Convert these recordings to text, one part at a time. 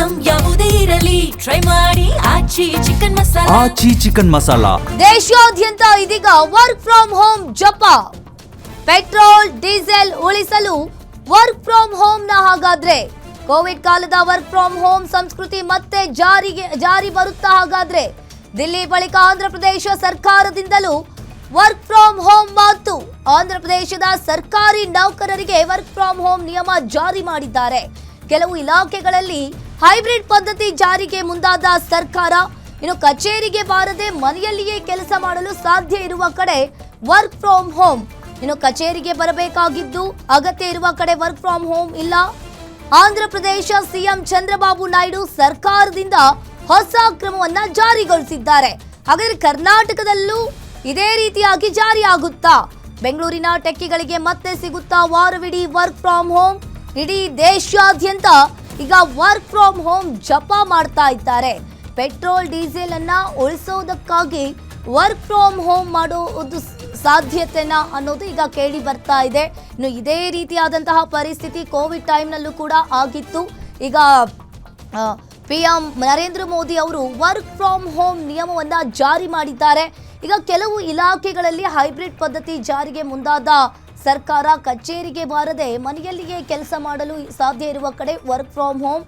Item ಯಾವುದೇ ಇರಲಿ try ಮಾಡಿ ಆಚಿ ಚಿಕನ್ ಮಸಾಲಾ. ಆಚಿ ಚಿಕನ್ ಮಸಾಲಾ. ದೇಶಾದ್ಯಂತ ಇದೀಗ ವರ್ಕ್ ಫ್ರಮ್ ಹೋಮ್ ಜಪ. ಪೆಟ್ರೋಲ್ ಡೀಸೆಲ್ ಉಳಿಸಲು ವರ್ಕ್ ಫ್ರಮ್ ಹೋಮ್ ನ ಹಾಗಾದ್ರೆ ಕೋವಿಡ್ ಕಾಲದ ವರ್ಕ್ ಫ್ರಮ್ ಹೋಮ್ ಸಂಸ್ಕೃತಿ ಮತ್ತೆ ಜಾರಿ ಬರುತ್ತಾ? ಹಾಗಾದ್ರೆ ದಿಲ್ಲಿ ಬಳಿಕ Andhra Pradesh ಸರ್ಕಾರದಿಂದಲೂ work from home ಮಾತು. ಆಂಧ್ರ ಪ್ರದೇಶದ ಸರ್ಕಾರಿ ನೌಕರರಿಗೆ ವರ್ಕ್ ಫ್ರಮ್ ಹೋಮ್ ನಿಯಮ ಜಾರಿ ಮಾಡಿದ್ದಾರೆ. ಕೆಲವು ಇಲಾಖೆಗಳಲ್ಲಿ ಹೈಬ್ರಿಡ್ ಪದ್ಧತಿ ಜಾರಿಗೆ ಮುಂದಾದ ಸರ್ಕಾರ ಇನ್ನು ಕಚೇರಿಗೆ ಬಾರದೆ ಮನೆಯಲ್ಲಿಯೇ ಕೆಲಸ ಮಾಡಲು ಸಾಧ್ಯ ಇರುವ ಕಡೆ ವರ್ಕ್ ಫ್ರಮ್ ಹೋಮ್, ಇನ್ನು ಕಚೇರಿಗೆ ಬರಬೇಕಾಗಿದ್ದು ಅಗತ್ಯ ಇರುವ ಕಡೆ ವರ್ಕ್ ಫ್ರಮ್ ಹೋಮ್ ಇಲ್ಲ. ಆಂಧ್ರ ಪ್ರದೇಶ ಸಿಎಂ ಚಂದ್ರಬಾಬು ನಾಯ್ಡು ಸರ್ಕಾರದಿಂದ ಹೊಸ ಕ್ರಮವನ್ನ ಜಾರಿಗೊಳಿಸಿದ್ದಾರೆ. ಹಾಗಾದ್ರೆ ಕರ್ನಾಟಕದಲ್ಲೂ ಇದೇ ರೀತಿಯಾಗಿ ಜಾರಿಯಾಗುತ್ತಾ? ಬೆಂಗಳೂರಿನ ಟೆಕ್ಕಿಗಳಿಗೆ ಮತ್ತೆ ಸಿಗುತ್ತಾ ವಾರವಿಡೀ ವರ್ಕ್ ಫ್ರಮ್ ಹೋಮ್? ಇಡೀ ದೇಶಾದ್ಯಂತ ಈಗ ವರ್ಕ್ ಫ್ರಮ್ ಹೋಮ್ ಜಪ ಮಾಡ್ತಾ ಇದ್ದಾರೆ. ಪೆಟ್ರೋಲ್ ಡೀಸೆಲ್ ಅನ್ನ ಉಳಿಸೋದಕ್ಕಾಗಿ ವರ್ಕ್ ಫ್ರಮ್ ಹೋಮ್ ಮಾಡೋದು ಸಾಧ್ಯತೆನಾ ಅನ್ನೋದು ಈಗ ಕೇಳಿ ಬರ್ತಾ ಇದೆ. ಇನ್ನು ಇದೇ ರೀತಿಯಾದಂತಹ ಪರಿಸ್ಥಿತಿ ಕೋವಿಡ್ ಟೈಮ್ನಲ್ಲೂ ಕೂಡ ಆಗಿತ್ತು. ಈಗ PM ನರೇಂದ್ರ ಮೋದಿ ಅವರು ವರ್ಕ್ ಫ್ರಮ್ ಹೋಮ್ ನಿಯಮವನ್ನ ಜಾರಿ ಮಾಡಿದ್ದಾರೆ. ಈಗ ಕೆಲವು ಇಲಾಖೆಗಳಲ್ಲಿ ಹೈಬ್ರಿಡ್ ಪದ್ಧತಿ ಜಾರಿಗೆ ಮುಂದಾದ ಸರ್ಕಾರ ಕಚೇರಿಗೆ ಬಾರದೆ ಮನೆಯಲ್ಲಿಯೇ ಕೆಲಸ ಮಾಡಲು ಸಾಧ್ಯ ಇರುವ ಕಡೆ ವರ್ಕ್ ಫ್ರಮ್ ಹೋಮ್,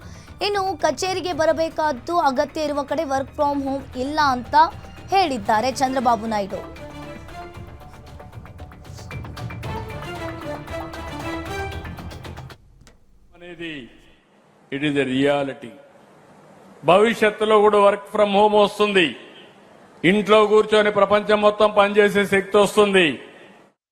ಇನ್ನು ಕಚೇರಿಗೆ ಬರಬೇಕಾದ್ದು ಅಗತ್ಯ ಇರುವ ಕಡೆ ವರ್ಕ್ ಫ್ರಮ್ ಹೋಮ್ ಇಲ್ಲ ಅಂತ ಹೇಳಿದ್ದಾರೆ Chandrababu Naidu. It is a reality. భవిష్యత్తులో కూడా వర్క్ ఫ్రం హోమ్ వస్తుంది. ఇంట్లో కూర్చొని ప్రపంచం మొత్తం పనిచేసే శక్తి వస్తుంది.